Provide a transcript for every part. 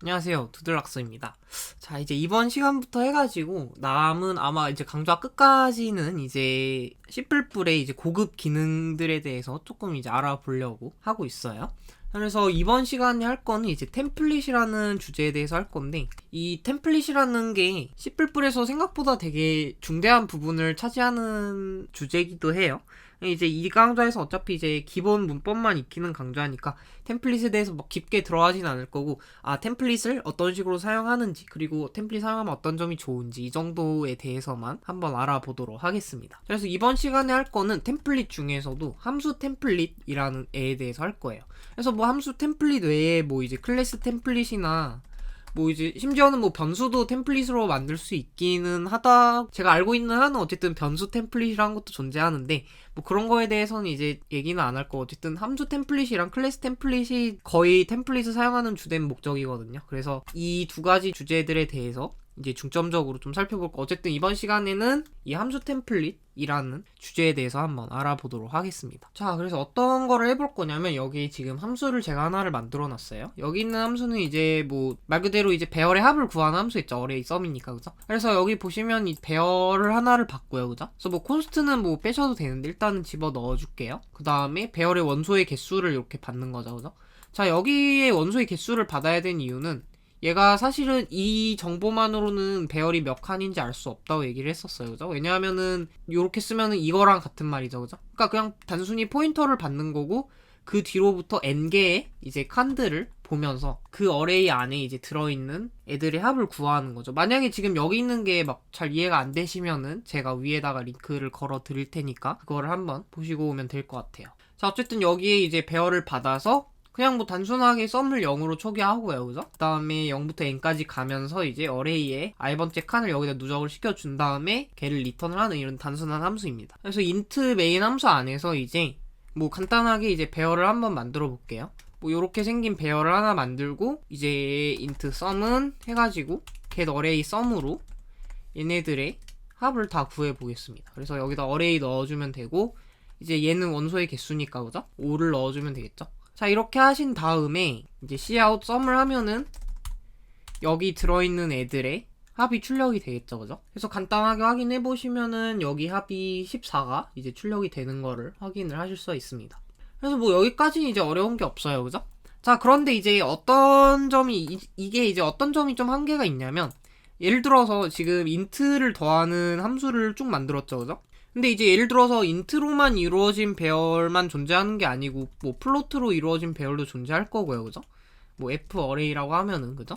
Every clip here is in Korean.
안녕하세요, 두들락서입니다. 자, 이제 이번 시간부터 해가지고 남은 아마 이제 강좌 끝까지는 이제 C++의 이제 고급 기능들에 대해서 조금 이제 알아보려고 하고 있어요. 그래서 이번 시간에 할 거는 이제 템플릿이라는 주제에 대해서 할 건데, 이 템플릿이라는 게 C++에서 생각보다 되게 중대한 부분을 차지하는 주제이기도 해요. 이제 이 강좌에서 어차피 이제 기본 문법만 익히는 강좌니까 템플릿에 대해서 막 깊게 들어가진 않을 거고, 템플릿을 어떤 식으로 사용하는지, 그리고 tem플릿 사용하면 어떤 점이 좋은지 이 정도에 대해서만 한번 알아보도록 하겠습니다. 그래서 이번 시간에 할 거는 템플릿 중에서도 함수 템플릿이라는 애에 대해서 할 거예요. 그래서 뭐 함수 템플릿 외에 뭐 이제 클래스 템플릿이나 뭐 이제 심지어는 뭐 변수도 템플릿으로 만들 수 있기는 하다, 제가 알고 있는 한은 어쨌든 변수 템플릿이라는 것도 존재하는데, 뭐 그런 거에 대해서는 이제 얘기는 안 할 거. 어쨌든 함수 템플릿이랑 클래스 템플릿이 거의 템플릿을 사용하는 주된 목적이거든요. 그래서 이 두 가지 주제들에 대해서 이제 중점적으로 좀 살펴볼 거. 어쨌든 이번 시간에는 이 함수 템플릿이라는 주제에 대해서 한번 알아보도록 하겠습니다. 자, 그래서 어떤 거를 해볼 거냐면, 여기 지금 함수를 제가 하나를 만들어 놨어요. 여기 있는 함수는 이제 뭐 말 그대로 이제 배열의 합을 구하는 함수 있죠. 어레이 썸이니까, 그죠? 그래서 여기 보시면 이 배열을 하나를 받고요, 그죠? 그래서 뭐 콘스트는 뭐 빼셔도 되는데 일단은 집어 넣어 줄게요. 그 다음에 배열의 원소의 개수를 이렇게 받는 거죠, 그죠? 자, 여기에 원소의 개수를 받아야 되는 이유는, 얘가 사실은 이 정보만으로는 배열이 몇 칸인지 알 수 없다고 얘기를 했었어요, 그죠? 왜냐하면은 요렇게 쓰면은 이거랑 같은 말이죠, 그죠? 그러니까 그냥 단순히 포인터를 받는 거고, 그 뒤로부터 n개의 이제 칸들을 보면서 그 어레이 안에 이제 들어있는 애들의 합을 구하는 거죠. 만약에 지금 여기 있는 게 막 잘 이해가 안 되시면은 제가 위에다가 링크를 걸어 드릴 테니까 그거를 한번 보시고 오면 될 것 같아요. 자, 어쨌든 여기에 이제 배열을 받아서 그냥 뭐 단순하게 썸을 0으로 초기화하고요, 그죠? 그 다음에 0부터 n까지 가면서 이제 어레이에 i번째 칸을 여기다 누적을 시켜준 다음에 걔를 리턴을 하는 이런 단순한 함수입니다. 그래서 int 메인 함수 안에서 이제 뭐 간단하게 이제 배열을 한번 만들어 볼게요. 뭐 요렇게 생긴 배열을 하나 만들고, 이제 int sum은 해가지고 get array sum으로 얘네들의 합을 다 구해 보겠습니다. 그래서 여기다 array 넣어주면 되고, 이제 얘는 원소의 개수니까, 그죠? 5를 넣어주면 되겠죠? 자, 이렇게 하신 다음에 이제 cout sum을 하면은 여기 들어있는 애들의 합이 출력이 되겠죠, 그죠? 그래서 간단하게 확인해 보시면은 여기 합이 14가 이제 출력이 되는 거를 확인을 하실 수가 있습니다. 그래서 뭐 여기까지는 이제 어려운 게 없어요, 그죠? 자, 그런데 이제 어떤 점이 이게 이제 어떤 점이 좀 한계가 있냐면, 예를 들어서 지금 int를 더하는 함수를 쭉 만들었죠, 그죠? 근데 이제 예를 들어서 int로만 이루어진 배열만 존재하는 게 아니고 뭐 플로트로 이루어진 배열도 존재할 거고요, 그죠? 뭐 f 어레이라고 하면은, 그죠?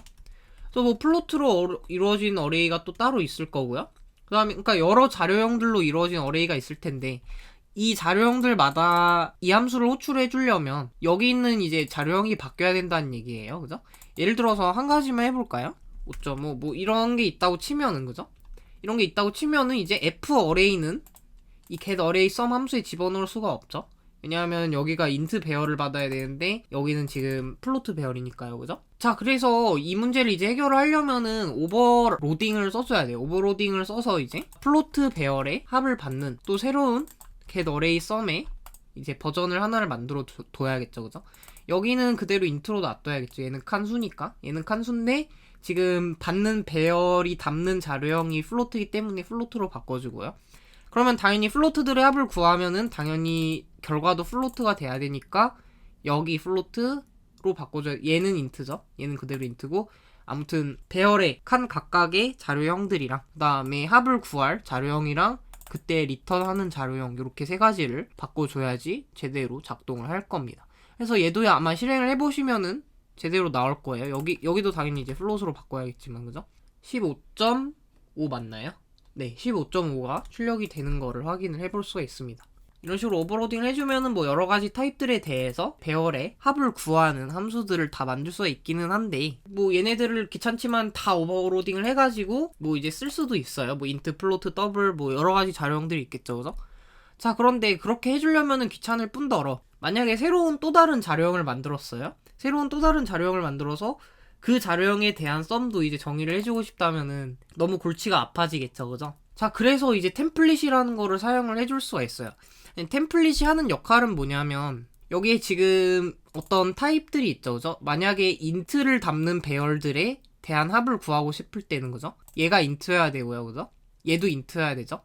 그래서 뭐 플로트로 이루어진 어레이가 또 따로 있을 거고요. 그다음에 그러니까 여러 자료형들로 이루어진 어레이가 있을 텐데, 이 자료형들마다 이 함수를 호출해 주려면 여기 있는 이제 자료형이 바뀌어야 된다는 얘기예요, 그죠? 예를 들어서 한 가지만 해볼까요? 5.5 뭐 이런 게 있다고 치면은, 그죠? 이런 게 있다고 치면은 이제 f 어레이는 이 get array sum 함수에 집어넣을 수가 없죠. 왜냐하면 여기가 int 배열을 받아야 되는데 여기는 지금 플로트 배열이니까요, 그죠? 자, 그래서 이 문제를 이제 해결을 하려면은 오버로딩을 써줘야 돼요. 오버로딩을 써서 이제 플로트 배열의 합을 받는 또 새로운 get array sum의 이제 버전을 하나를 만들어 둬야겠죠, 그죠? 여기는 그대로 인트로 놔둬야겠죠. 얘는 칸수니까. 얘는 칸수인데 지금 받는 배열이 담는 자료형이 플로트이기 때문에 플로트로 바꿔주고요. 그러면 당연히 플로트들의 합을 구하면은 당연히 결과도 플로트가 돼야 되니까 여기 플로트로 바꿔줘야. 얘는 인트죠. 얘는 그대로 인트고, 아무튼 배열의 칸 각각의 자료형들이랑 그 다음에 합을 구할 자료형이랑 그때 리턴하는 자료형, 이렇게 세 가지를 바꿔줘야지 제대로 작동을 할 겁니다. 그래서 얘도 아마 실행을 해보시면은 제대로 나올 거예요. 여기도 당연히 이제 플롯으로 바꿔야겠지만, 그죠? 15.5 맞나요? 네, 15.5가 출력이 되는 거를 확인을 해볼 수가 있습니다. 이런 식으로 오버로딩을 해주면은 뭐 여러가지 타입들에 대해서 배열의 합을 구하는 함수들을 다 만들 수가 있기는 한데, 뭐 얘네들을 귀찮지만 다 오버로딩을 해가지고 뭐 이제 쓸 수도 있어요. 뭐 int, 플로트, 더블 뭐 여러가지 자료형들이 있겠죠, 그죠? 자, 그런데 그렇게 해주려면은 귀찮을 뿐더러 만약에 새로운 또 다른 자료형을 만들었어요. 새로운 또 다른 자료형을 만들어서 그 자료형에 대한 썸도 이제 정의를 해주고 싶다면은 너무 골치가 아파지겠죠, 그죠? 자, 그래서 이제 템플릿이라는 거를 사용을 해줄 수가 있어요. 템플릿이 하는 역할은 뭐냐면, 여기에 지금 어떤 타입들이 있죠, 그죠? 만약에 인트를 담는 배열들에 대한 합을 구하고 싶을 때는, 그죠? 얘가 인트여야 되고요, 그죠? 얘도 인트여야 되죠?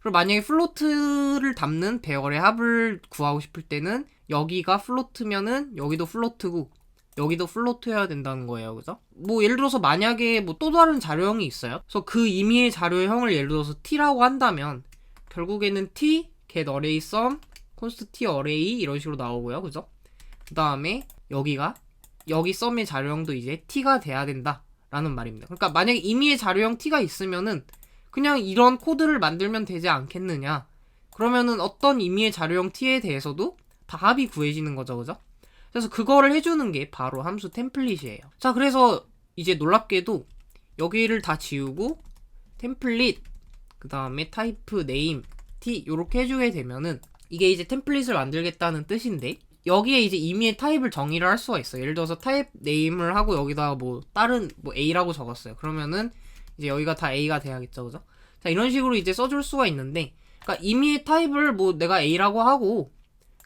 그리고 만약에 플로트를 담는 배열의 합을 구하고 싶을 때는 여기가 플로트면은 여기도 플로트고 여기도 플로트여야 된다는 거예요, 그죠? 뭐 예를 들어서 만약에 뭐 또 다른 자료형이 있어요. 그래서 그 임의의 자료형을 예를 들어서 t라고 한다면 결국에는 t get array sum const t array 이런 식으로 나오고요, 그죠? 그 다음에 여기가 여기 썸의 자료형도 이제 t가 돼야 된다라는 말입니다. 그러니까 만약에 임의의 자료형 t가 있으면은 그냥 이런 코드를 만들면 되지 않겠느냐. 그러면은 어떤 임의의 자료형 t에 대해서도 다 합이 구해지는 거죠, 그죠? 그래서 그거를 해주는 게 바로 함수 템플릿이에요. 자, 그래서 이제 놀랍게도 여기를 다 지우고 템플릿 그 다음에 타이프 네임 t 요렇게 해주게 되면은 이게 이제 템플릿을 만들겠다는 뜻인데 여기에 이제 임의의 타입을 정의를 할 수가 있어요. 예를 들어서 타입 네임을 하고 여기다가 뭐 다른 뭐 a라고 적었어요. 그러면은 이제 여기가 다 a가 돼야겠죠, 그죠? 자, 이런 식으로 이제 써줄 수가 있는데, 그러니까 임의의 타입을 뭐 내가 a라고 하고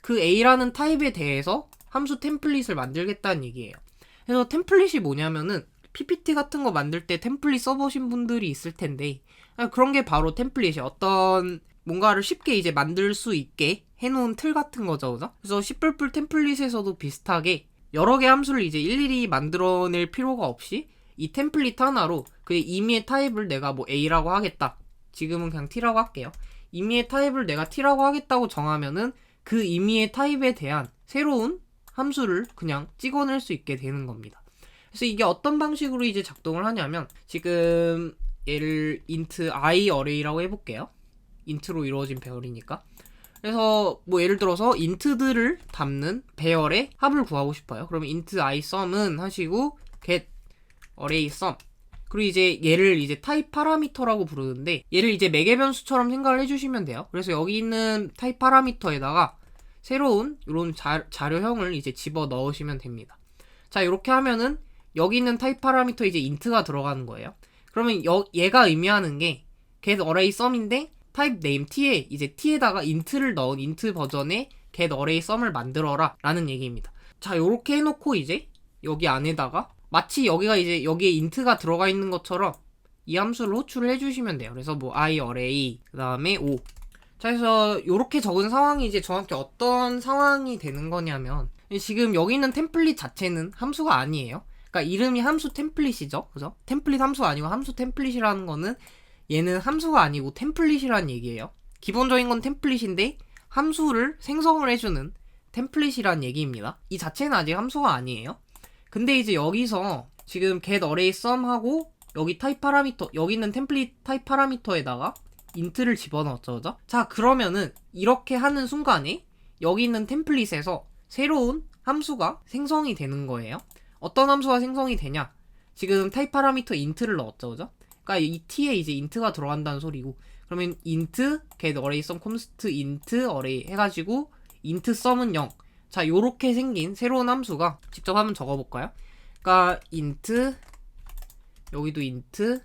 그 a라는 타입에 대해서 함수 템플릿을 만들겠다는 얘기예요. 그래서 템플릿이 뭐냐면은 PPT 같은 거 만들 때 템플릿 써보신 분들이 있을 텐데 그런 게 바로 템플릿이 어떤 뭔가를 쉽게 이제 만들 수 있게 해놓은 틀 같은 거죠, 그죠? 그래서 C++ 템플릿에서도 비슷하게 여러 개 함수를 이제 일일이 만들어낼 필요가 없이 이 템플릿 하나로 그 임의의 타입을 내가 뭐 A라고 하겠다. 지금은 그냥 T라고 할게요. 임의의 타입을 내가 T라고 하겠다고 정하면은 그 임의의 타입에 대한 새로운 함수를 그냥 찍어낼 수 있게 되는 겁니다. 그래서 이게 어떤 방식으로 이제 작동을 하냐면 지금 얘를 int i array라고 해볼게요. int로 이루어진 배열이니까. 그래서 뭐 예를 들어서 int들을 담는 배열의 합을 구하고 싶어요. 그러면 int i sum은 하시고 get array sum. 그리고 이제 얘를 이제 타입 파라미터라고 부르는데 얘를 이제 매개 변수처럼 생각을 해주시면 돼요. 그래서 여기 있는 타입 파라미터에다가 새로운 이런 자료형을 이제 집어 넣으시면 됩니다. 자, 이렇게 하면은 여기 있는 타입 파라미터 이제 int가 들어가는 거예요. 그러면 얘가 의미하는 게 get array sum인데 타입 name t에 이제 t에다가 int를 넣은 int 버전의 get array sum을 만들어라 라는 얘기입니다. 자, 요렇게 해놓고 이제 여기 안에다가 마치 여기가 이제 여기에 int가 들어가 있는 것처럼 이 함수를 호출을 해주시면 돼요. 그래서 뭐 i array 그 다음에 5. 자, 그래서 요렇게 적은 상황이 이제 정확히 어떤 상황이 되는 거냐면 지금 여기 있는 템플릿 자체는 함수가 아니에요. 그러니까 이름이 함수 템플릿이죠, 그죠? 템플릿 함수 아니고 함수 템플릿이라는 거는 얘는 함수가 아니고 템플릿이라는 얘기예요. 기본적인 건 템플릿인데 함수를 생성을 해주는 템플릿이라는 얘기입니다. 이 자체는 아직 함수가 아니에요. 근데 이제 여기서 지금 get array sum 하고 여기 타입 파라미터 여기 있는 템플릿 타입 파라미터에다가 int를 집어넣었죠, 그죠? 자, 그러면은 이렇게 하는 순간에 여기 있는 템플릿에서 새로운 함수가 생성이 되는 거예요. 어떤 함수가 생성이 되냐? 지금 타입 파라미터 int를 넣었죠, 그죠? 그러니까 이 t에 이제 int가 들어간다는 소리고, 그러면 int get array sum const int array 해가지고 int sum은 0. 자, 요렇게 생긴 새로운 함수가 직접 한번 적어볼까요? 그러니까 int 여기도 int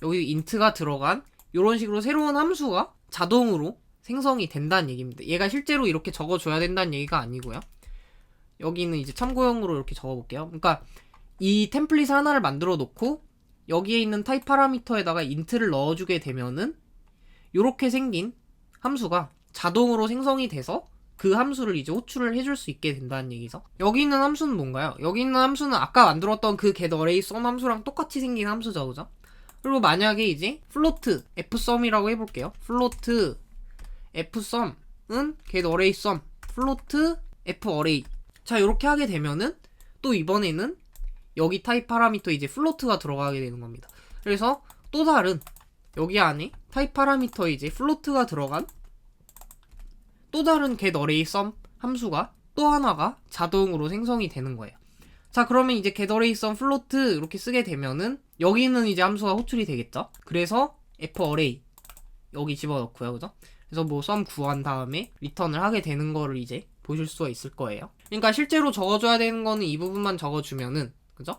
여기도 int가 들어간 요런 식으로 새로운 함수가 자동으로 생성이 된다는 얘기입니다. 얘가 실제로 이렇게 적어줘야 된다는 얘기가 아니고요. 여기는 이제 참고용으로 이렇게 적어볼게요. 그러니까 이 템플릿 하나를 만들어 놓고 여기에 있는 타입 파라미터에다가 int를 넣어주게 되면은 요렇게 생긴 함수가 자동으로 생성이 돼서 그 함수를 이제 호출을 해줄 수 있게 된다는 얘기죠. 여기 있는 함수는 뭔가요? 여기 있는 함수는 아까 만들었던 그 get array sum 함수랑 똑같이 생긴 함수죠, 그죠? 그리고 만약에 이제 float fsum이라고 해볼게요. float fsum은 get array sum float farray. 자, 이렇게 하게 되면은 또 이번에는 여기 타입 파라미터 이제 float가 들어가게 되는 겁니다. 그래서 또 다른 여기 안에 타입 파라미터 이제 float가 들어간 또 다른 get array sum 함수가 또 하나가 자동으로 생성이 되는 거예요. 자, 그러면 이제 get array sum float 이렇게 쓰게 되면은 여기는 이제 함수가 호출이 되겠죠. 그래서 farray 여기 집어넣고요, 그죠? 그래서 뭐 sum 구한 다음에 리턴을 하게 되는 거를 이제 보실 수가 있을 거예요. 그러니까 실제로 적어줘야 되는 거는 이 부분만 적어주면은, 그죠?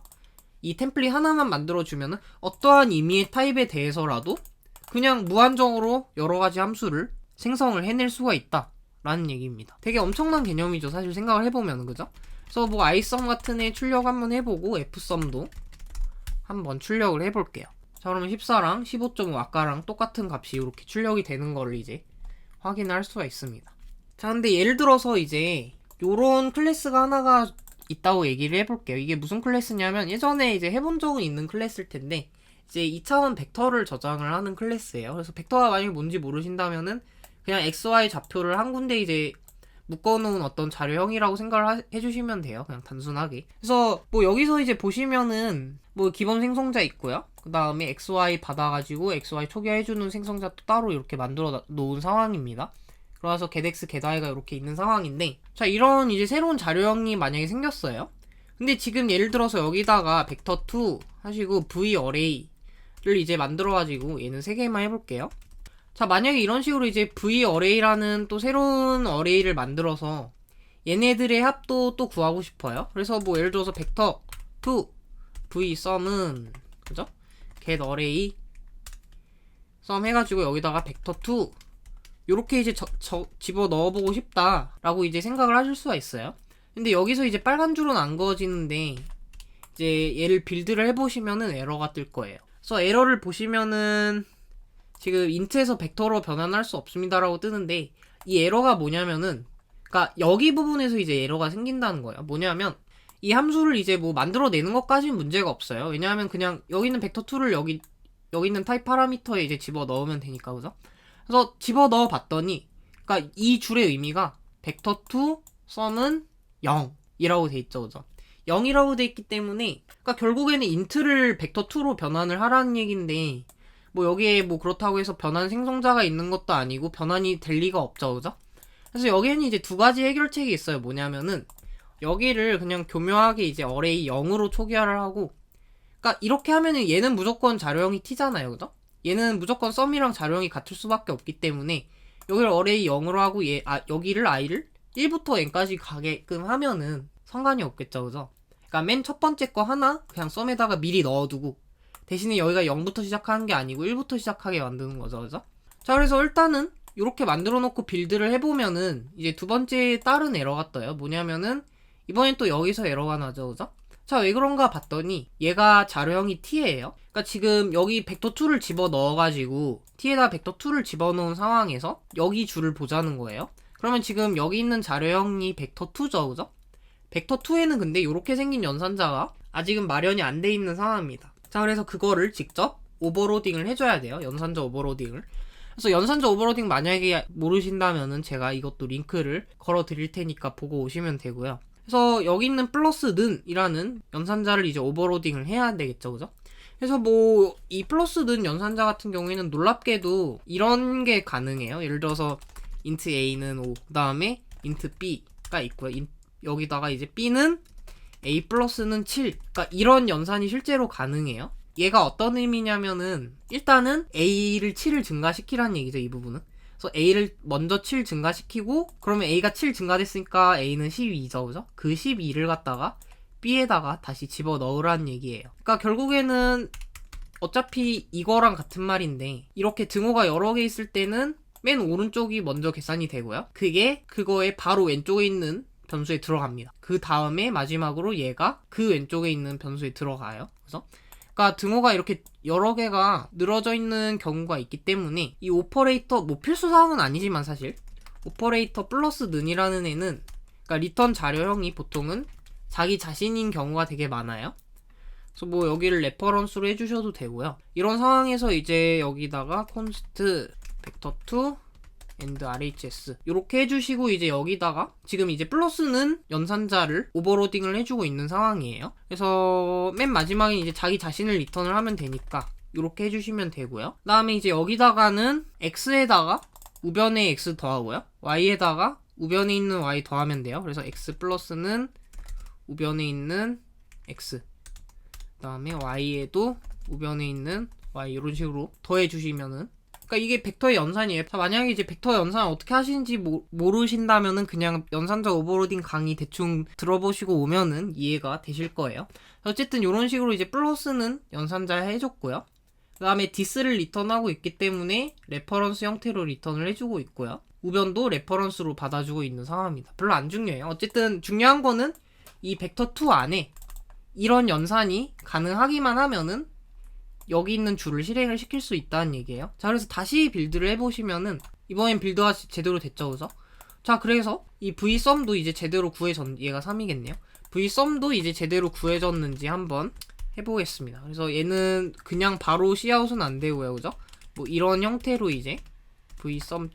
이 템플릿 하나만 만들어주면은 어떠한 의미의 타입에 대해서라도 그냥 무한정으로 여러 가지 함수를 생성을 해낼 수가 있다 라는 얘기입니다. 되게 엄청난 개념이죠, 사실 생각을 해보면. 그죠? 그래서 뭐 iSum 같은 애 출력 한번 해보고 fsum도 한번 출력을 해볼게요. 자, 그러면 14랑 15.5 아까랑 똑같은 값이 이렇게 출력이 되는 거를 이제 확인할 수가 있습니다. 자, 근데 예를 들어서 이제 요런 클래스가 하나가 있다고 얘기를 해볼게요. 이게 무슨 클래스냐면 예전에 이제 해본 적은 있는 클래스일 텐데 이제 2차원 벡터를 저장을 하는 클래스예요. 그래서 벡터가 만약에 뭔지 모르신다면은 그냥 XY 좌표를 한 군데 이제 묶어놓은 어떤 자료형이라고 생각을 해주시면 돼요. 그냥 단순하게. 그래서 뭐 여기서 이제 보시면은 뭐 기본 생성자 있고요. 그 다음에 XY 받아가지고 XY 초기화해주는 생성자 또 따로 이렇게 만들어 놓은 상황입니다. 그래서 getX, getY가 이렇게 있는 상황인데, 자, 이런 이제 새로운 자료형이 만약에 생겼어요. 근데 지금 예를 들어서 여기다가 vector2 하시고 varray를 이제 만들어가지고 얘는 3개만 해볼게요. 자, 만약에 이런 식으로 이제 varray라는 또 새로운 어레이를 만들어서 얘네들의 합도 또 구하고 싶어요. 그래서 뭐 예를 들어서 vector2 vsum은 그죠? getArray sum 해가지고 여기다가 vector2 요렇게 이제 집어 넣어보고 싶다라고 이제 생각을 하실 수가 있어요. 근데 여기서 이제 빨간 줄은 안 그어지는데 이제 얘를 빌드를 해보시면은 에러가 뜰 거예요. 그래서 에러를 보시면은 지금 인트에서 벡터로 변환할 수 없습니다라고 뜨는데 이 에러가 뭐냐면은 그러니까 여기 부분에서 이제 에러가 생긴다는 거예요. 뭐냐면 이 함수를 이제 뭐 만들어내는 것까지는 문제가 없어요. 왜냐하면 그냥 여기 있는 벡터2를 여기 있는 타입 파라미터에 이제 집어 넣으면 되니까, 그죠? 그래서 집어 넣어 봤더니 그러니까 이 줄의 의미가 vector2 sum은 0이라고 돼 있죠, 그죠? 0이라고 돼 있기 때문에 그러니까 결국에는 인트를 vector2로 변환을 하라는 얘긴데 뭐 여기에 뭐 그렇다고 해서 변환 생성자가 있는 것도 아니고 변환이 될 리가 없죠, 그죠? 그래서 여기에는 이제 두 가지 해결책이 있어요. 뭐냐면은 여기를 그냥 교묘하게 이제 어레이 0으로 초기화를 하고, 그러니까 이렇게 하면은 얘는 무조건 자료형이 t잖아요, 그죠? 얘는 무조건 썸이랑 자료형이 같을 수밖에 없기 때문에 여기를 어레이 0으로 하고 여기를 i를 1부터 n까지 가게끔 하면은 상관이 없겠죠, 그죠? 그러니까 맨 첫 번째 거 하나 그냥 썸에다가 미리 넣어두고 대신에 여기가 0부터 시작하는 게 아니고 1부터 시작하게 만드는 거죠, 그죠? 자, 그래서 일단은 이렇게 만들어 놓고 빌드를 해보면은 이제 두 번째 다른 에러가 떠요. 뭐냐면은 이번엔 또 여기서 에러가 나죠, 그죠? 자, 왜 그런가 봤더니 얘가 자료형이 t예요. 그러니까 지금 여기 vector2를 집어 넣어가지고 t에다 vector2를 집어넣은 상황에서 여기 줄을 보자는 거예요. 그러면 지금 여기 있는 자료형이 vector2죠, 그죠? vector2에는 근데 이렇게 생긴 연산자가 아직은 마련이 안 돼 있는 상황입니다. 자, 그래서 그거를 직접 오버로딩을 해줘야 돼요. 연산자 오버로딩을. 그래서 연산자 오버로딩 만약에 모르신다면은 제가 이것도 링크를 걸어 드릴 테니까 보고 오시면 되고요. 그래서 여기 있는 플러스 는 이라는 연산자를 이제 오버로딩을 해야 되겠죠, 그죠? 그래서 뭐 이 플러스 는 연산자 같은 경우에는 놀랍게도 이런 게 가능해요. 예를 들어서 int a는 5, 그 다음에 int b가 있고요. 여기다가 이제 b는 a 플러스는 7, 그러니까 이런 연산이 실제로 가능해요. 얘가 어떤 의미냐면은 일단은 a를 7을 증가시키라는 얘기죠, 이 부분은. 그래서 a를 먼저 7 증가시키고 그러면 a가 7 증가됐으니까 a는 12죠, 그죠? 그 12를 갖다가 b에다가 다시 집어넣으라는 얘기예요. 그러니까 결국에는 어차피 이거랑 같은 말인데 이렇게 등호가 여러 개 있을 때는 맨 오른쪽이 먼저 계산이 되고요. 그게 그거의 바로 왼쪽에 있는 변수에 들어갑니다. 그 다음에 마지막으로 얘가 그 왼쪽에 있는 변수에 들어가요. 그래서 그러니까 등호가 이렇게 여러 개가 늘어져 있는 경우가 있기 때문에 이 오퍼레이터 뭐 필수사항은 아니지만 사실 오퍼레이터 플러스 는이라는 애는 그러니까 리턴 자료형이 보통은 자기 자신인 경우가 되게 많아요. 그래서 뭐 여기를 레퍼런스로 해주셔도 되고요. 이런 상황에서 이제 여기다가 const vector2 and RHS 이렇게 해주시고 이제 여기다가 지금 이제 플러스는 연산자를 오버로딩을 해주고 있는 상황이에요. 그래서 맨 마지막에 이제 자기 자신을 리턴을 하면 되니까 이렇게 해주시면 되고요. 그 다음에 이제 여기다가는 x에다가 우변에 x 더하고요. y에다가 우변에 있는 y 더하면 돼요. 그래서 x 플러스는 우변에 있는 x, 그 다음에 y에도 우변에 있는 y 이런 식으로 더해주시면은, 그러니까 이게 벡터의 연산이에요. 자, 만약에 이제 벡터 연산을 어떻게 하시는지 모르신다면은 그냥 연산자 오버로딩 강의 대충 들어보시고 오면은 이해가 되실 거예요. 어쨌든 이런 식으로 이제 플러스는 연산자 해줬고요. 그 다음에 디스를 리턴하고 있기 때문에 레퍼런스 형태로 리턴을 해주고 있고요. 우변도 레퍼런스로 받아주고 있는 상황입니다. 별로 안 중요해요. 어쨌든 중요한 거는 이 벡터2 안에 이런 연산이 가능하기만 하면은 여기 있는 줄을 실행을 시킬 수 있다는 얘기예요. 자, 그래서 다시 빌드를 해보시면은 이번엔 빌드가 제대로 됐죠, 그죠? 자, 그래서 이 vsum도 이제 제대로 얘가 3이겠네요. vsum도 이제 제대로 구해졌는지 한번 해보겠습니다. 그래서 얘는 그냥 바로 cout은 안 되고요, 그죠? 뭐 이런 형태로 이제 vsum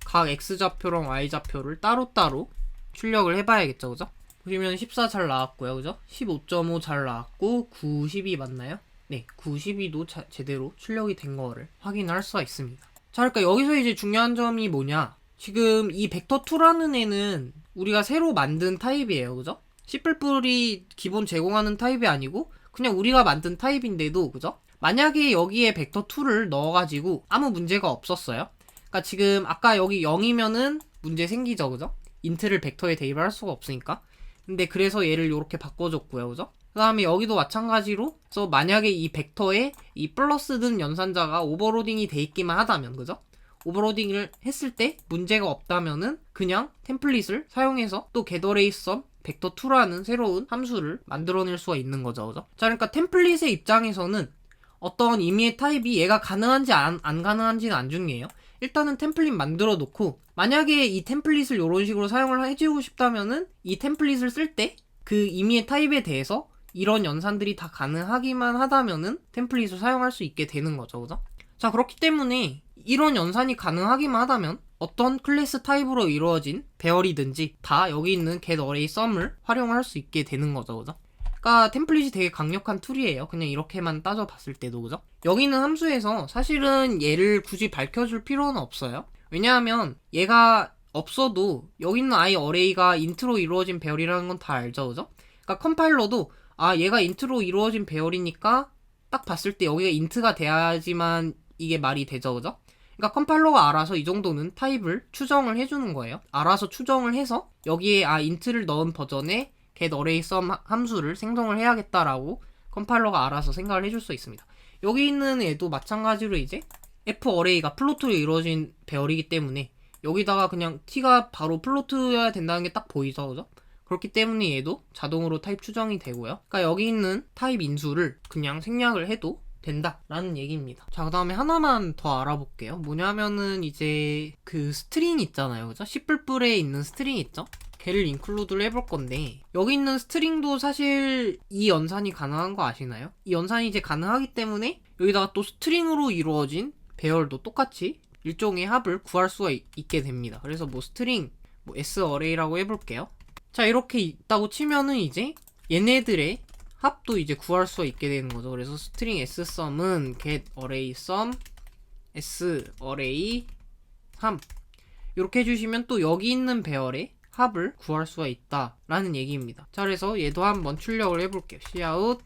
각 x좌표랑 y좌표를 따로따로 출력을 해봐야겠죠, 그죠? 보시면 14 잘 나왔고요, 그죠? 15.5 잘 나왔고 9, 12 맞나요? 네, 9, 12도 제대로 출력이 된 거를 확인할 수가 있습니다. 자, 그러니까 여기서 이제 중요한 점이 뭐냐? 지금 이 벡터2라는 애는 우리가 새로 만든 타입이에요, 그죠? C++이 기본 제공하는 타입이 아니고 그냥 우리가 만든 타입인데도, 그죠? 만약에 여기에 벡터2를 넣어가지고 아무 문제가 없었어요. 그러니까 지금 아까 여기 0이면은 문제 생기죠, 그죠? 인트를 벡터에 대입을 할 수가 없으니까. 근데 그래서 얘를 이렇게 바꿔줬고요, 그죠? 그 다음에 여기도 마찬가지로, 그래서 만약에 이 벡터에 이 플러스든 연산자가 오버로딩이 돼 있기만 하다면, 그죠? 오버로딩을 했을 때 문제가 없다면은 그냥 템플릿을 사용해서 또 getArraySum 벡터2라는 새로운 함수를 만들어낼 수가 있는 거죠, 그죠? 자, 그러니까 템플릿의 입장에서는 어떤 임의의 타입이 얘가 가능한지 안 가능한지는 안 중요해요. 일단은 템플릿 만들어 놓고 만약에 이 템플릿을 이런 식으로 사용을 해주고 싶다면은 이 템플릿을 쓸 때 그 임의의 타입에 대해서 이런 연산들이 다 가능하기만 하다면은 template을 사용할 수 있게 되는 거죠, 그죠? 자, 그렇기 때문에 이런 연산이 가능하기만 하다면 어떤 클래스 타입으로 이루어진 배열이든지 다 여기 있는 getArraySum을 활용할 수 있게 되는 거죠, 그죠? 그러니까 템플릿이 되게 강력한 툴이에요. 그냥 이렇게만 따져봤을 때도, 그죠? 여기 있는 함수에서 사실은 얘를 굳이 밝혀줄 필요는 없어요. 왜냐하면 얘가 없어도 여기 있는 i 어레이가 인트로 이루어진 배열이라는 건 다 알죠, 그죠? 그러니까 컴파일러도 얘가 인트로 이루어진 배열이니까 딱 봤을 때 여기가 인트가 돼야지만 이게 말이 되죠, 그죠? 그러니까 컴파일러가 알아서 이 정도는 타입을 추정을 해주는 거예요. 알아서 추정을 해서 여기에 인트를 넣은 버전의 getArraySum 함수를 생성을 해야겠다라고 컴파일러가 알아서 생각을 해줄 수 있습니다. 여기 있는 애도 마찬가지로 이제 fArray가 플로트로 이루어진 배열이기 때문에 여기다가 그냥 t가 바로 플로트여야 된다는 게 딱 보이죠, 그죠? 그렇기 때문에 얘도 자동으로 타입 추정이 되고요. 그러니까 여기 있는 타입 인수를 그냥 생략을 해도 된다라는 얘기입니다. 자, 그 다음에 하나만 더 알아볼게요. 뭐냐면은 이제 그 스트링 있잖아요, 그죠? C++에 있는 스트링 있죠? 걔를 인클루드를 해볼 건데 여기 있는 스트링도 사실 이 연산이 가능한 거 아시나요? 이 연산이 이제 가능하기 때문에 여기다가 또 스트링으로 이루어진 배열도 똑같이 일종의 합을 구할 수가 있게 됩니다. 그래서 뭐 스트링 sArray라고 해볼게요. 자, 이렇게 있다고 치면은 이제 얘네들의 합도 이제 구할 수가 있게 되는 거죠. 그래서 스트링 ssum은 getArraySum sArray 3 이렇게 해주시면 또 여기 있는 배열의 합을 구할 수가 있다라는 얘기입니다. 자, 그래서 얘도 한번 출력을 해볼게요. cout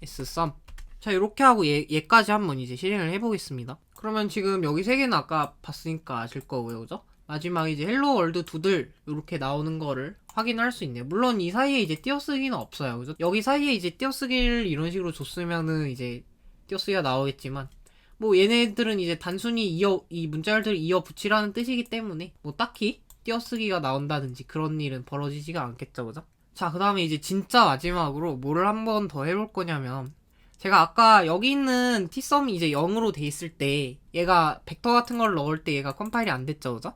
ssum. 자, 이렇게 하고 얘까지 한번 이제 실행을 해보겠습니다. 그러면 지금 여기 세 개는 아까 봤으니까 아실 거고요, 그죠? 마지막에 이제 헬로 월드 두들 이렇게 나오는 거를 확인할 수 있네요. 물론 이 사이에 이제 띄어쓰기는 없어요, 그죠? 여기 사이에 이제 띄어쓰기를 이런 식으로 줬으면은 이제 띄어쓰기가 나오겠지만 뭐 얘네들은 이제 단순히 이 문자열들을 이어 붙이라는 뜻이기 때문에 뭐 딱히 띄어쓰기가 나온다든지 그런 일은 벌어지지가 않겠죠, 그죠? 자, 그 다음에 이제 진짜 마지막으로 뭐를 한번 더 해볼 거냐면 제가 아까 여기 있는 tsum이 이제 0으로 돼 있을 때 얘가 벡터 같은 걸 넣을 때 얘가 컴파일이 안 됐죠, 그죠?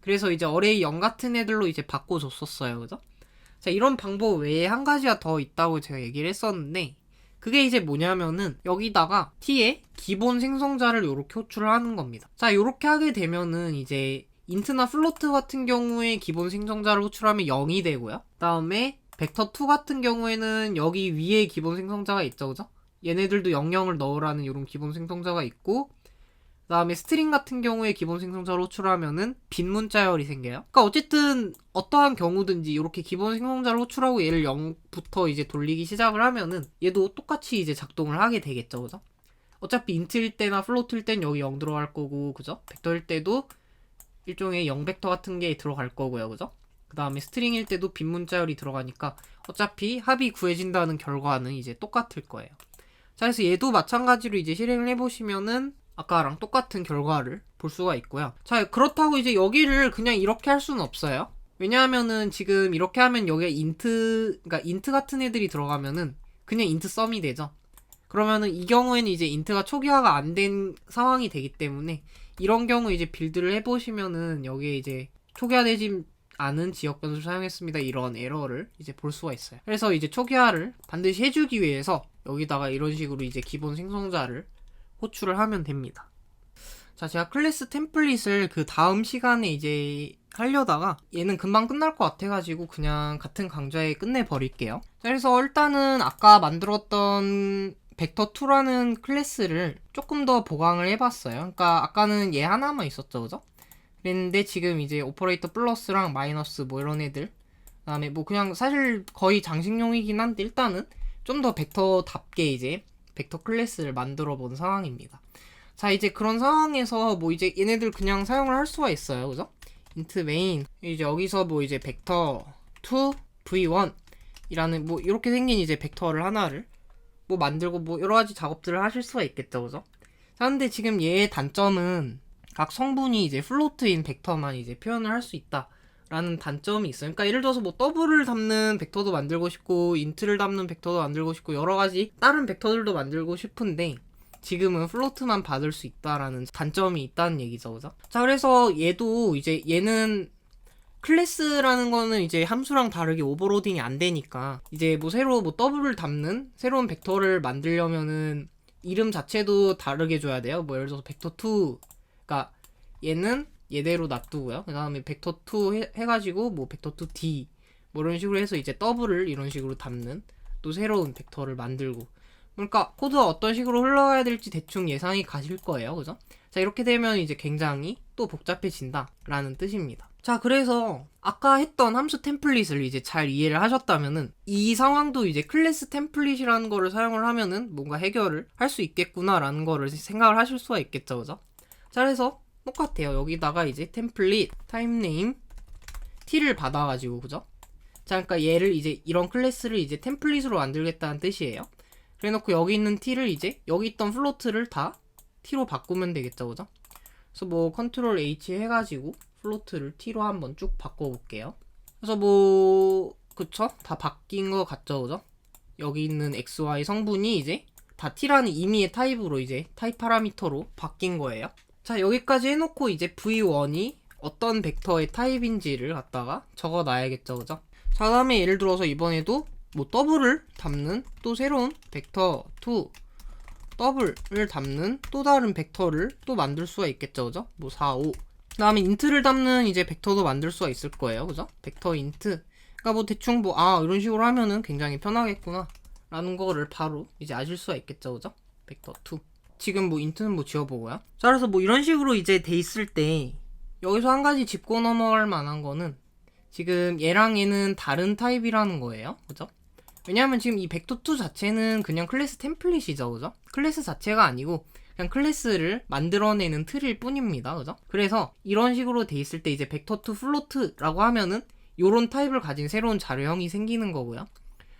그래서 이제 어레이 0 같은 애들로 이제 바꿔줬었어요, 그죠? 자, 이런 방법 외에 한 가지가 더 있다고 제가 얘기를 했었는데 그게 이제 뭐냐면은 여기다가 t의 기본 생성자를 이렇게 호출을 하는 겁니다. 자, 이렇게 하게 되면은 이제 인트나 플로트 같은 경우에 기본 생성자를 호출하면 0이 되고요. 그 다음에 벡터2 같은 경우에는 여기 위에 기본 생성자가 있죠, 그죠? 얘네들도 00을 넣으라는 이런 기본 생성자가 있고 그 다음에 스트링 같은 경우에 기본 생성자로 호출하면은 빈 문자열이 생겨요. 그러니까 어쨌든 어떠한 경우든지 이렇게 기본 생성자를 호출하고 얘를 0부터 이제 돌리기 시작을 하면은 얘도 똑같이 이제 작동을 하게 되겠죠, 그죠? 어차피 인트일 때나 플로트일 땐 여기 0 들어갈 거고, 그죠? 벡터일 때도 일종의 0벡터 같은 게 들어갈 거고요, 그죠? 그 다음에 스트링일 때도 빈 문자열이 들어가니까 어차피 합이 구해진다는 결과는 이제 똑같을 거예요. 자, 그래서 얘도 마찬가지로 이제 실행을 해보시면은 아까랑 똑같은 결과를 볼 수가 있고요. 자, 그렇다고 이제 여기를 그냥 이렇게 할 수는 없어요. 왜냐하면은 지금 이렇게 하면 여기에 그러니까 인트 같은 애들이 들어가면은 그냥 인트 썸이 되죠. 그러면은 이 경우에는 이제 인트가 초기화가 안 된 상황이 되기 때문에 이런 경우 이제 빌드를 해보시면은 여기에 이제 초기화되지 않은 지역 변수를 사용했습니다. 이런 에러를 이제 볼 수가 있어요. 그래서 이제 초기화를 반드시 해주기 위해서 여기다가 이런 식으로 이제 기본 생성자를 호출을 하면 됩니다. 자, 제가 클래스 템플릿을 그 다음 시간에 이제 하려다가 얘는 금방 끝날 것 같아가지고 그냥 같은 강좌에 끝내버릴게요. 그래서 일단은 아까 만들었던 벡터2라는 클래스를 조금 더 보강을 해봤어요. 그러니까 아까는 얘 하나만 있었죠, 그죠? 그랬는데 지금 이제 오퍼레이터 플러스랑 마이너스 뭐 이런 애들, 그 다음에 뭐 그냥 사실 거의 장식용이긴 한데 일단은 좀 더 벡터답게 이제 벡터 클래스를 만들어 본 상황입니다. 자, 이제 그런 상황에서 뭐 이제 얘네들 그냥 사용을 할 수가 있어요, 그죠? int main, 이제 여기서 뭐 이제 벡터2 v1 이라는 뭐 이렇게 생긴 이제 벡터를 하나를 뭐 만들고 뭐 여러 가지 작업들을 하실 수가 있겠죠, 그죠? 자, 근데 지금 얘의 단점은 각 성분이 이제 플로트인 벡터만 이제 표현을 할 수 있다 라는 단점이 있어요. 그러니까 예를 들어서 뭐 더블을 담는 벡터도 만들고 싶고 인트를 담는 벡터도 만들고 싶고 여러 가지 다른 벡터들도 만들고 싶은데 지금은 플로트만 받을 수 있다라는 단점이 있다는 얘기죠, 그죠? 자, 그래서 얘도 이제 얘는 클래스라는 거는 이제 함수랑 다르게 오버로딩이 안 되니까 이제 뭐 새로 뭐 더블을 담는 새로운 벡터를 만들려면은 이름 자체도 다르게 줘야 돼요. 뭐 예를 들어서 벡터2, 그러니까 얘는 얘대로 놔두고요. 그 다음에 벡터2 해가지고 뭐 벡터2d 뭐 이런 식으로 해서 이제 더블을 이런 식으로 담는 또 새로운 벡터를 만들고, 그러니까 코드가 어떤 식으로 흘러가야 될지 대충 예상이 가실 거예요, 그죠? 자, 이렇게 되면 이제 굉장히 또 복잡해진다 라는 뜻입니다. 자, 그래서 아까 했던 함수 템플릿을 이제 잘 이해를 하셨다면은 이 상황도 이제 클래스 템플릿이라는 거를 사용을 하면은 뭔가 해결을 할 수 있겠구나 라는 거를 생각을 하실 수가 있겠죠, 그죠? 자, 그래서 똑같아요. 여기다가 이제 템플릿 타임네임 t를 받아가지고, 그죠? 자, 그러니까 얘를 이제 이런 클래스를 이제 템플릿으로 만들겠다는 뜻이에요. 그래놓고 여기 있는 t를 이제 여기 있던 플로트를 다 t로 바꾸면 되겠죠, 그죠? 그래서 뭐 컨트롤 H 해가지고 플로트를 t로 한번 쭉 바꿔볼게요. 그래서 뭐 그쵸? 다 바뀐 거 같죠, 그죠? 여기 있는 XY 성분이 이제 다 t라는 임의의 타입으로 이제 타입 파라미터로 바뀐 거예요. 자, 여기까지 해놓고 이제 v1이 어떤 벡터의 타입인지를 갖다가 적어놔야겠죠, 그죠? 자, 다음에 예를 들어서 이번에도 뭐 더블을 담는 또 새로운 벡터2 더블을 담는 또 다른 벡터를 또 만들 수가 있겠죠, 그죠? 뭐 4, 5. 그 다음에 인트를 담는 이제 벡터도 만들 수가 있을 거예요, 그죠? 벡터 인트. 그러니까 뭐 대충 뭐 이런 식으로 하면은 굉장히 편하겠구나 라는 거를 바로 이제 아실 수가 있겠죠, 그죠? 벡터2. 지금 뭐 인트는 뭐 지워보고요. 자, 그래서 뭐 이런 식으로 이제 돼 있을 때 여기서 한 가지 짚고 넘어갈 만한 거는 지금 얘랑 얘는 다른 타입이라는 거예요, 그죠? 왜냐하면 지금 이 벡터2 자체는 그냥 클래스 템플릿이죠, 그죠? 클래스 자체가 아니고 그냥 클래스를 만들어내는 틀일 뿐입니다, 그죠? 그래서 이런 식으로 돼 있을 때 이제 벡터2 플로트라고 하면은 요런 타입을 가진 새로운 자료형이 생기는 거고요.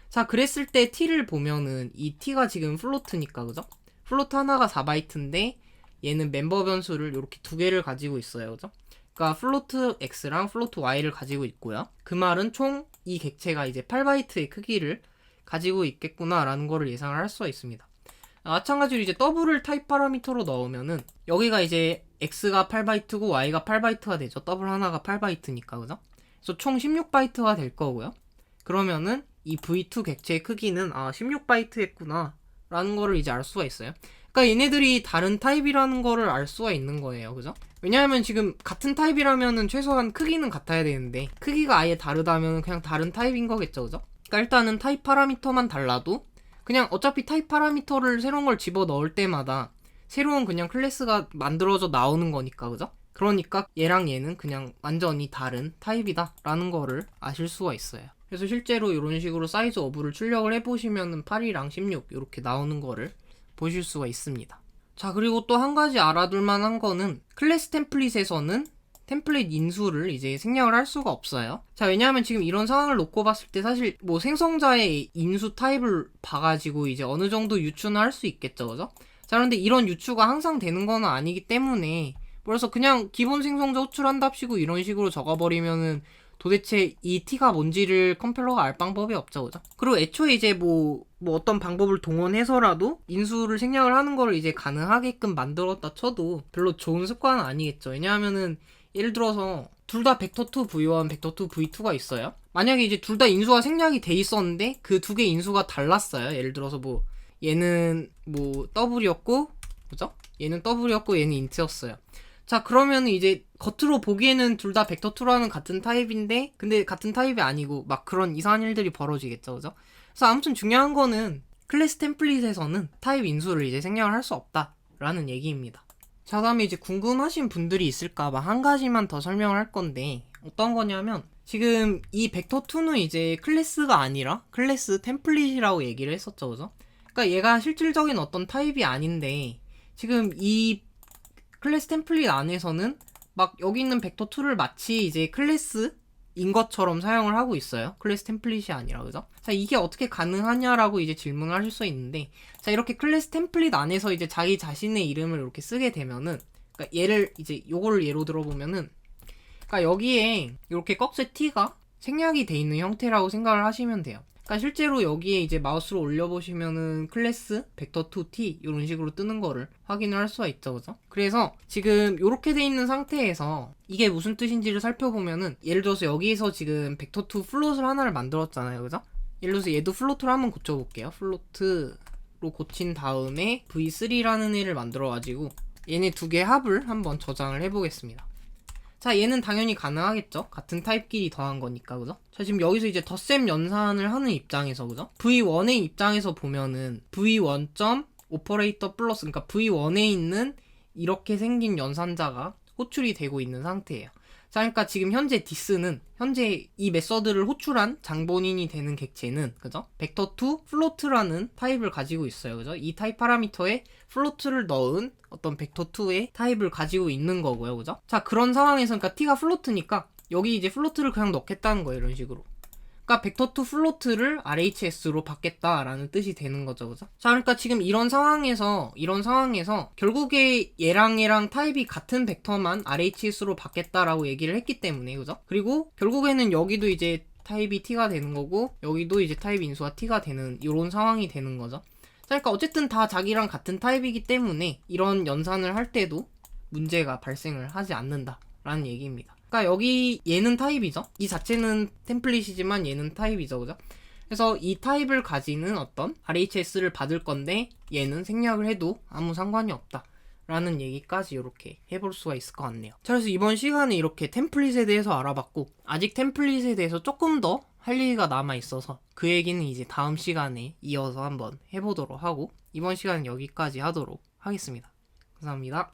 자, 그랬을 때 t를 보면은 이 t가 지금 플로트니까, 그죠? 플로트 하나가 4바이트인데 얘는 멤버 변수를 이렇게 두 개를 가지고 있어요, 그죠? 그러니까 플로트 x랑 플로트 y를 가지고 있고요. 그 말은 총 이 객체가 이제 8바이트의 크기를 가지고 있겠구나라는 거를 예상을 할 수가 있습니다. 마찬가지로 이제 더블을 타입 파라미터로 넣으면은 여기가 이제 x가 8바이트고 y가 8바이트가 되죠. 더블 하나가 8바이트니까, 그죠? 그래서 총 16바이트가 될 거고요. 그러면은 이 v2 객체의 크기는 16바이트였구나 라는 거를 이제 알 수가 있어요. 그러니까 얘네들이 다른 타입이라는 거를 알 수가 있는 거예요, 그죠? 왜냐하면 지금 같은 타입이라면은 최소한 크기는 같아야 되는데 크기가 아예 다르다면 그냥 다른 타입인 거겠죠, 그죠? 그러니까 일단은 타입 파라미터만 달라도 그냥 어차피 타입 파라미터를 새로운 걸 집어 넣을 때마다 새로운 그냥 클래스가 만들어져 나오는 거니까, 그죠? 그러니까 얘랑 얘는 그냥 완전히 다른 타입이다 라는 거를 아실 수가 있어요. 그래서 실제로 이런 식으로 사이즈 오브를 출력을 해보시면은 8이랑 16 이렇게 나오는 거를 보실 수가 있습니다. 자, 그리고 또 한 가지 알아둘 만한 거는 클래스 템플릿에서는 템플릿 인수를 이제 생략을 할 수가 없어요. 자, 왜냐하면 지금 이런 상황을 놓고 봤을 때 사실 뭐 생성자의 인수 타입을 봐가지고 이제 어느 정도 유추는 할 수 있겠죠, 그죠? 자, 그런데 이런 유추가 항상 되는 건 아니기 때문에 그래서 그냥 기본 생성자 호출한답시고 이런 식으로 적어버리면은 도대체 이 t가 뭔지를 컴필러가 알 방법이 없죠, 그죠? 그리고 애초에 이제 뭐 어떤 방법을 동원해서라도 인수를 생략을 하는 거를 이제 가능하게끔 만들었다 쳐도 별로 좋은 습관은 아니겠죠. 왜냐하면은 예를 들어서 둘 다 벡터2 v1, 벡터2 v2가 있어요. 만약에 이제 둘 다 인수가 생략이 돼 있었는데 그 두 개 인수가 달랐어요. 예를 들어서 뭐 얘는 뭐 더블이었고, 그죠? 얘는 더블이었고 얘는 인트였어요. 자, 그러면 이제 겉으로 보기에는 둘 다 벡터2라는 같은 타입인데 근데 같은 타입이 아니고 막 그런 이상한 일들이 벌어지겠죠, 그죠? 그래서 아무튼 중요한 거는 클래스 템플릿에서는 타입 인수를 이제 생략을 할 수 없다라는 얘기입니다. 자, 다음에 이제 궁금하신 분들이 있을까봐 한 가지만 더 설명을 할 건데 어떤 거냐면 지금 이 벡터2는 이제 클래스가 아니라 클래스 템플릿이라고 얘기를 했었죠, 그죠? 그러니까 얘가 실질적인 어떤 타입이 아닌데 지금 이 클래스 템플릿 안에서는 막 여기 있는 벡터2를 마치 이제 클래스인 것처럼 사용을 하고 있어요. 클래스 템플릿이 아니라, 그죠? 자, 이게 어떻게 가능하냐라고 이제 질문을 하실 수 있는데, 자, 이렇게 클래스 템플릿 안에서 이제 자기 자신의 이름을 이렇게 쓰게 되면은, 그러니까 얘를 이제 요거를 예로 들어보면은, 그러니까 여기에 이렇게 꺽쇠 t가 생략이 돼 있는 형태라고 생각을 하시면 돼요. 그러니까 실제로 여기에 이제 마우스로 올려보시면은 클래스 벡터2t 이런 식으로 뜨는 거를 확인을 할 수가 있죠, 그죠? 그래서 지금 이렇게 돼 있는 상태에서 이게 무슨 뜻인지를 살펴보면은 예를 들어서 여기에서 지금 벡터2 플롯을 하나를 만들었잖아요, 그죠? 예를 들어서 얘도 플로트로 한번 고쳐볼게요. 플로트로 고친 다음에 v3라는 애를 만들어가지고 얘네 두 개 합을 한번 저장을 해보겠습니다. 자, 얘는 당연히 가능하겠죠? 같은 타입끼리 더한 거니까, 그죠? 자, 지금 여기서 이제 덧셈 연산을 하는 입장에서, 그죠? v1의 입장에서 보면은 v1. 오퍼레이터 플러스, 그러니까 v1에 있는 이렇게 생긴 연산자가 호출이 되고 있는 상태예요. 자, 그러니까 지금 현재 디스는 현재 이 메서드를 호출한 장본인이 되는 객체는, 그죠? 벡터2 플로트라는 타입을 가지고 있어요, 그죠? 이 타입 파라미터에 플로트를 넣은 어떤 벡터2의 타입을 가지고 있는 거고요, 그죠? 자, 그런 상황에서 그러니까 t가 플로트니까 여기 이제 플로트를 그냥 넣겠다는 거예요, 이런 식으로. 그러니까 벡터2 플로트를 RHS로 받겠다라는 뜻이 되는 거죠, 그죠? 자, 그러니까 지금 이런 상황에서 결국에 얘랑 타입이 같은 벡터만 RHS로 받겠다라고 얘기를 했기 때문에, 그죠? 그리고 결국에는 여기도 이제 타입이 t가 되는 거고 여기도 이제 타입 인수가 t가 되는 이런 상황이 되는 거죠. 자, 그러니까 어쨌든 다 자기랑 같은 타입이기 때문에 이런 연산을 할 때도 문제가 발생을 하지 않는다라는 얘기입니다. 그러니까 여기 얘는 타입이죠. 이 자체는 템플릿이지만 얘는 타입이죠, 그죠? 그래서 이 타입을 가지는 어떤 RHS를 받을 건데 얘는 생략을 해도 아무 상관이 없다 라는 얘기까지 이렇게 해볼 수가 있을 것 같네요. 자, 그래서 이번 시간에 이렇게 템플릿에 대해서 알아봤고 아직 템플릿에 대해서 조금 더 할 얘기가 남아있어서 그 얘기는 이제 다음 시간에 이어서 한번 해보도록 하고 이번 시간은 여기까지 하도록 하겠습니다. 감사합니다.